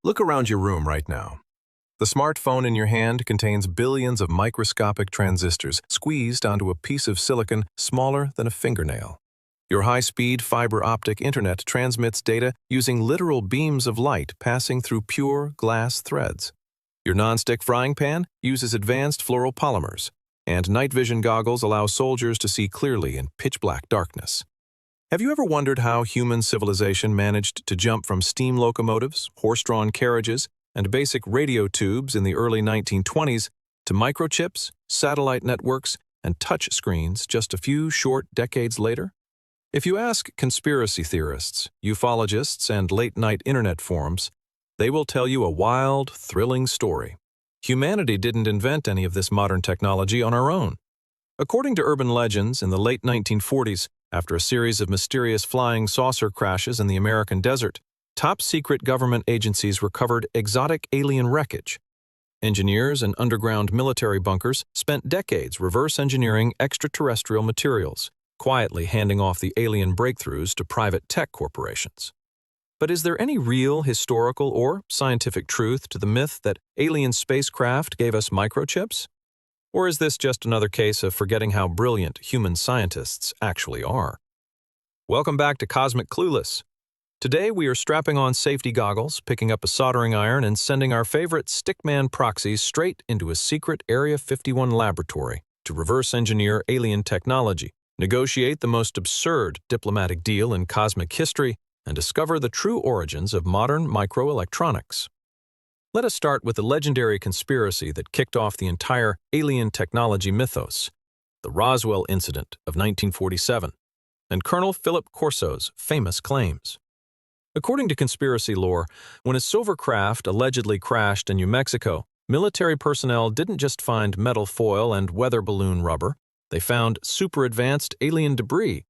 Look around your room right now. The smartphone in your hand contains billions of microscopic transistors squeezed onto a piece of silicon smaller than a fingernail. Your high-speed fiber optic internet transmits data using literal beams of light passing through pure glass threads. Your nonstick frying pan uses advanced fluoropolymers, and night vision goggles allow soldiers to see clearly in pitch-black darkness. Have you ever wondered how human civilization managed to jump from steam locomotives, horse-drawn carriages, and basic radio tubes in the early 1920s to microchips, satellite networks, and touch screens just a few short decades later? If you ask conspiracy theorists, ufologists, and late-night internet forums, they will tell you a wild, thrilling story. Humanity didn't invent any of this modern technology on our own. According to urban legends, in the late 1940s, after a series of mysterious flying saucer crashes in the American desert, top-secret government agencies recovered exotic alien wreckage. Engineers and underground military bunkers spent decades reverse engineering extraterrestrial materials, quietly handing off the alien breakthroughs to private tech corporations. But is there any real historical or scientific truth to the myth that alien spacecraft gave us microchips? Or is this just another case of forgetting how brilliant human scientists actually are? Welcome back to Cosmic Clueless. Today we are strapping on safety goggles, picking up a soldering iron, and sending our favorite Stickman proxies straight into a secret Area 51 laboratory to reverse engineer alien technology, negotiate the most absurd diplomatic deal in cosmic history, and discover the true origins of modern microelectronics. Let us start with the legendary conspiracy that kicked off the entire alien technology mythos, the Roswell incident of 1947, and Colonel Philip Corso's famous claims. According to conspiracy lore, when a silver craft allegedly crashed in New Mexico, military personnel didn't just find metal foil and weather balloon rubber, they found super-advanced alien debris.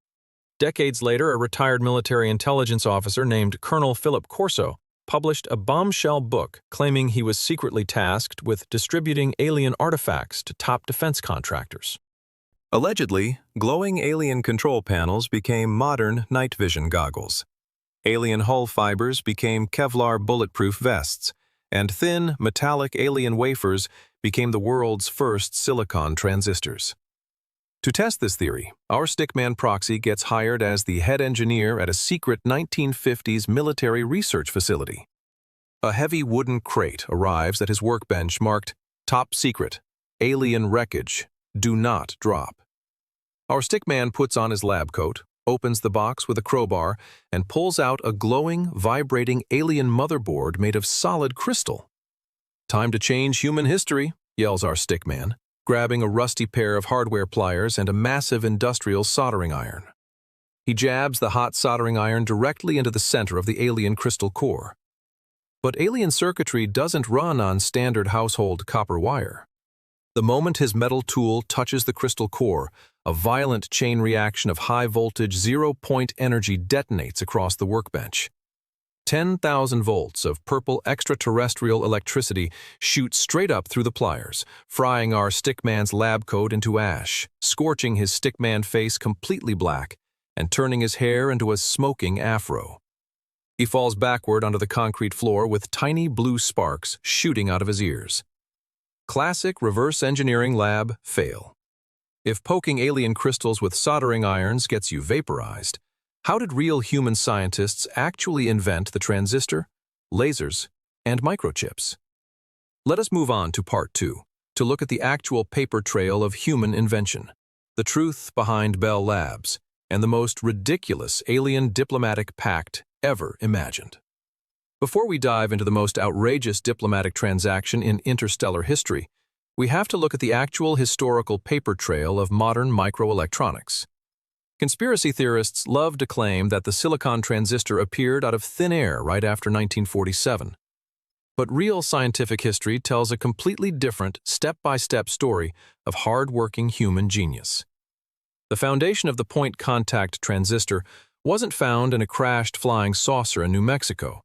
Decades later, a retired military intelligence officer named Colonel Philip Corso published a bombshell book claiming he was secretly tasked with distributing alien artifacts to top defense contractors. Allegedly, glowing alien control panels became modern night vision goggles. Alien hull fibers became Kevlar bulletproof vests, and thin, metallic alien wafers became the world's first silicon transistors. To test this theory, our Stickman proxy gets hired as the head engineer at a secret 1950s military research facility. A heavy wooden crate arrives at his workbench marked "Top Secret, Alien Wreckage, Do Not Drop." Our Stickman puts on his lab coat, opens the box with a crowbar, and pulls out a glowing, vibrating alien motherboard made of solid crystal. "Time to change human history," yells our Stickman, grabbing a rusty pair of hardware pliers and a massive industrial soldering iron. He jabs the hot soldering iron directly into the center of the alien crystal core. But alien circuitry doesn't run on standard household copper wire. The moment his metal tool touches the crystal core, a violent chain reaction of high-voltage zero-point energy detonates across the workbench. 10,000 volts of purple extraterrestrial electricity shoot straight up through the pliers, frying our Stickman's lab coat into ash, scorching his Stickman face completely black, and turning his hair into a smoking afro. He falls backward onto the concrete floor with tiny blue sparks shooting out of his ears. Classic reverse engineering lab fail. If poking alien crystals with soldering irons gets you vaporized, how did real human scientists actually invent the transistor, lasers, and microchips? Let us move on to part 2, to look at the actual paper trail of human invention, the truth behind Bell Labs, and the most ridiculous alien diplomatic pact ever imagined. Before we dive into the most outrageous diplomatic transaction in interstellar history, we have to look at the actual historical paper trail of modern microelectronics. Conspiracy theorists love to claim that the silicon transistor appeared out of thin air right after 1947. But real scientific history tells a completely different, step-by-step story of hard-working human genius. The foundation of the point-contact transistor wasn't found in a crashed flying saucer in New Mexico.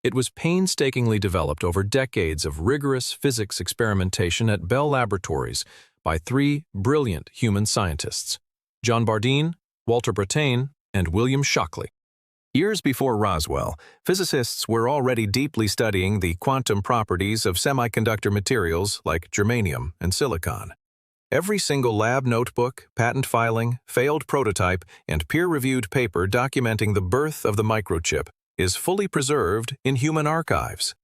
It was painstakingly developed over decades of rigorous physics experimentation at Bell Laboratories by 3 brilliant human scientists: John Bardeen, Walter Brattain, and William Shockley. Years before Roswell, physicists were already deeply studying the quantum properties of semiconductor materials like germanium and silicon. Every single lab notebook, patent filing, failed prototype, and peer-reviewed paper documenting the birth of the microchip is fully preserved in human archives.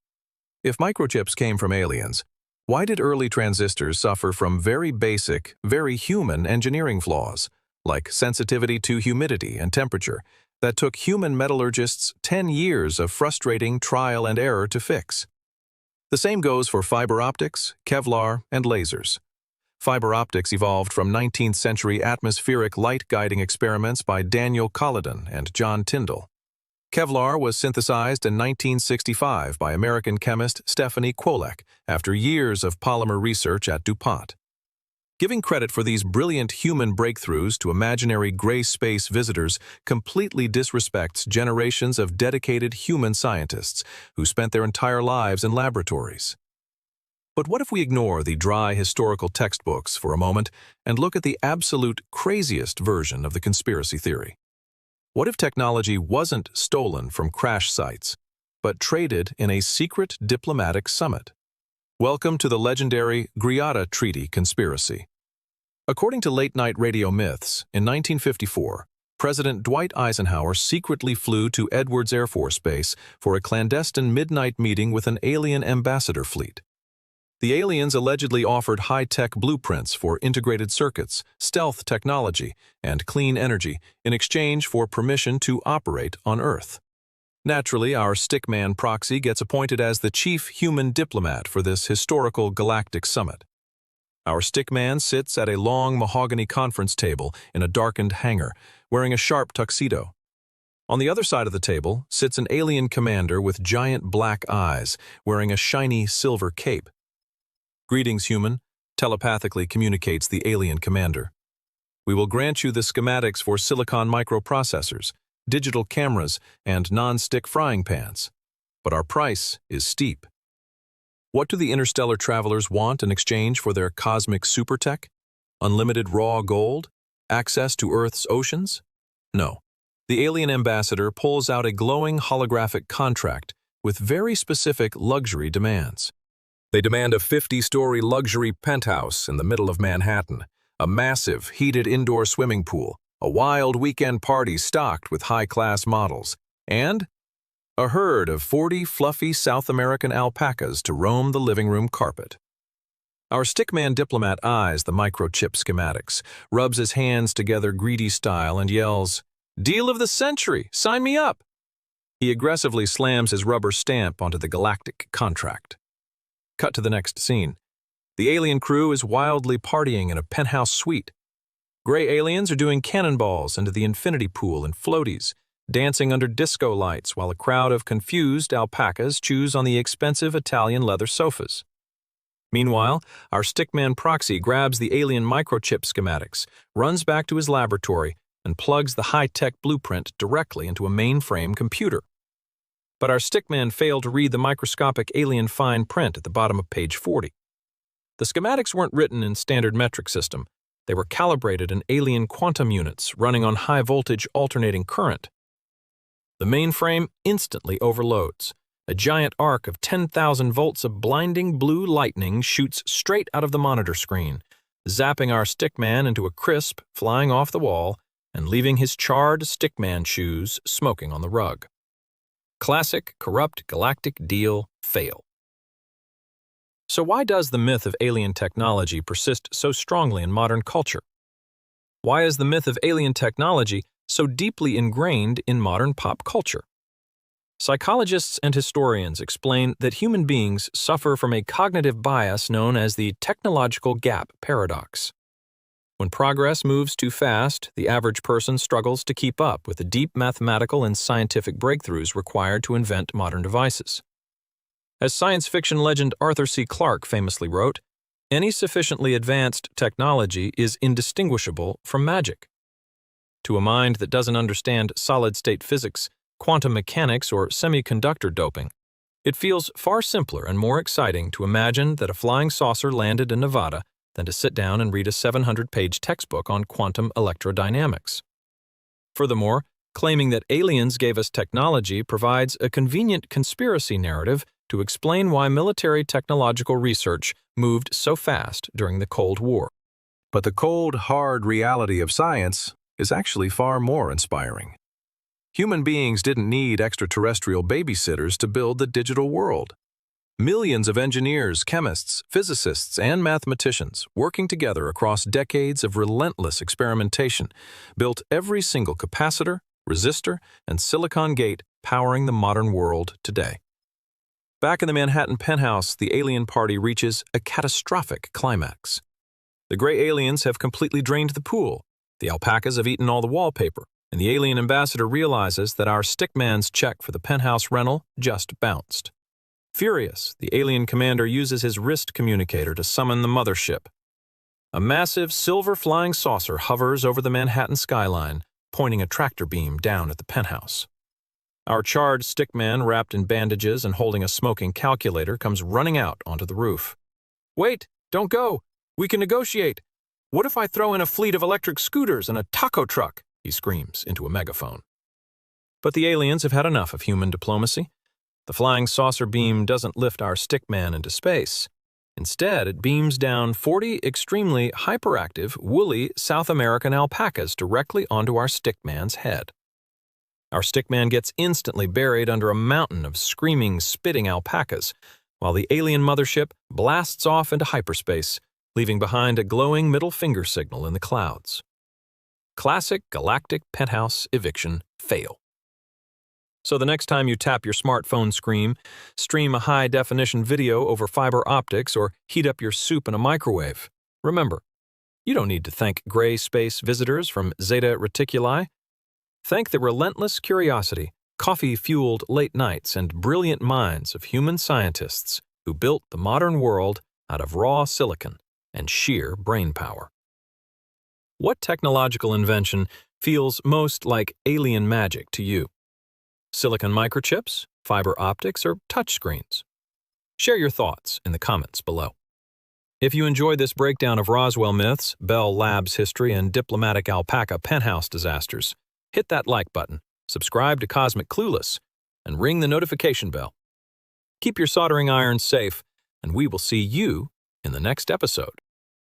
If microchips came from aliens, why did early transistors suffer from very basic, very human engineering flaws, like sensitivity to humidity and temperature, that took human metallurgists 10 years of frustrating trial and error to fix? The same goes for fiber optics, Kevlar, and lasers. Fiber optics evolved from 19th century atmospheric light guiding experiments by Daniel Colladon and John Tyndall. Kevlar was synthesized in 1965 by American chemist Stephanie Kwolek after years of polymer research at DuPont. Giving credit for these brilliant human breakthroughs to imaginary gray space visitors completely disrespects generations of dedicated human scientists who spent their entire lives in laboratories. But what if we ignore the dry historical textbooks for a moment and look at the absolute craziest version of the conspiracy theory? What if technology wasn't stolen from crash sites, but traded in a secret diplomatic summit? Welcome to the legendary Greada Treaty conspiracy. According to late-night radio myths, in 1954, President Dwight Eisenhower secretly flew to Edwards Air Force Base for a clandestine midnight meeting with an alien ambassador fleet. The aliens allegedly offered high-tech blueprints for integrated circuits, stealth technology, and clean energy in exchange for permission to operate on Earth. Naturally, our Stickman proxy gets appointed as the chief human diplomat for this historical galactic summit. Our Stickman sits at a long mahogany conference table in a darkened hangar, wearing a sharp tuxedo. On the other side of the table sits an alien commander with giant black eyes, wearing a shiny silver cape. "Greetings, human," telepathically communicates the alien commander. "We will grant you the schematics for silicon microprocessors, digital cameras, and non-stick frying pans. But our price is steep." What do the interstellar travelers want in exchange for their cosmic supertech? Unlimited raw gold? Access to Earth's oceans? No. The alien ambassador pulls out a glowing holographic contract with very specific luxury demands. They demand a 50-story luxury penthouse in the middle of Manhattan, a massive, heated indoor swimming pool, a wild weekend party stocked with high-class models, and a herd of 40 fluffy South American alpacas to roam the living room carpet. Our Stickman diplomat eyes the microchip schematics, rubs his hands together greedy style, and yells, "Deal of the century! Sign me up!" He aggressively slams his rubber stamp onto the galactic contract. Cut to the next scene. The alien crew is wildly partying in a penthouse suite. Gray aliens are doing cannonballs into the infinity pool and floaties, dancing under disco lights while a crowd of confused alpacas chews on the expensive Italian leather sofas. Meanwhile, our Stickman proxy grabs the alien microchip schematics, runs back to his laboratory, and plugs the high-tech blueprint directly into a mainframe computer. But our Stickman failed to read the microscopic alien fine print at the bottom of page 40. The schematics weren't written in standard metric system. They were calibrated in alien quantum units running on high-voltage alternating current. The mainframe instantly overloads. A giant arc of 10,000 volts of blinding blue lightning shoots straight out of the monitor screen, zapping our Stickman into a crisp, flying off the wall, and leaving his charred Stickman shoes smoking on the rug. Classic, corrupt, galactic deal fail. So why does the myth of alien technology persist so strongly in modern culture? Why is the myth of alien technology so deeply ingrained in modern pop culture? Psychologists and historians explain that human beings suffer from a cognitive bias known as the technological gap paradox. When progress moves too fast, the average person struggles to keep up with the deep mathematical and scientific breakthroughs required to invent modern devices. As science fiction legend Arthur C. Clarke famously wrote, "Any sufficiently advanced technology is indistinguishable from magic." To a mind that doesn't understand solid-state physics, quantum mechanics, or semiconductor doping, it feels far simpler and more exciting to imagine that a flying saucer landed in Nevada than to sit down and read a 700-page textbook on quantum electrodynamics. Furthermore, claiming that aliens gave us technology provides a convenient conspiracy narrative to explain why military technological research moved so fast during the Cold War. But the cold, hard reality of science is actually far more inspiring. Human beings didn't need extraterrestrial babysitters to build the digital world. Millions of engineers, chemists, physicists, and mathematicians, working together across decades of relentless experimentation, built every single capacitor, resistor, and silicon gate powering the modern world today. Back in the Manhattan penthouse, the alien party reaches a catastrophic climax. The gray aliens have completely drained the pool, the alpacas have eaten all the wallpaper, and the alien ambassador realizes that our Stickman's check for the penthouse rental just bounced. Furious, the alien commander uses his wrist communicator to summon the mothership. A massive silver flying saucer hovers over the Manhattan skyline, pointing a tractor beam down at the penthouse. Our charred Stickman, wrapped in bandages and holding a smoking calculator, comes running out onto the roof. "Wait, don't go. We can negotiate. What if I throw in a fleet of electric scooters and a taco truck?" he screams into a megaphone. But the aliens have had enough of human diplomacy. The flying saucer beam doesn't lift our Stickman into space. Instead, it beams down 40 extremely hyperactive, woolly South American alpacas directly onto our Stickman's head. Our Stickman gets instantly buried under a mountain of screaming, spitting alpacas, while the alien mothership blasts off into hyperspace, leaving behind a glowing middle finger signal in the clouds. Classic galactic penthouse eviction fail. So the next time you tap your smartphone screen, stream a high-definition video over fiber optics, or heat up your soup in a microwave, remember, you don't need to thank gray space visitors from Zeta Reticuli. Thank the relentless curiosity, coffee-fueled late nights, and brilliant minds of human scientists who built the modern world out of raw silicon and sheer brainpower. What technological invention feels most like alien magic to you? Silicon microchips, fiber optics, or touchscreens? Share your thoughts in the comments below. If you enjoyed this breakdown of Roswell myths, Bell Labs history, and diplomatic alpaca penthouse disasters, hit that like button, subscribe to Cosmic Clueless, and ring the notification bell. Keep your soldering irons safe, and we will see you in the next episode.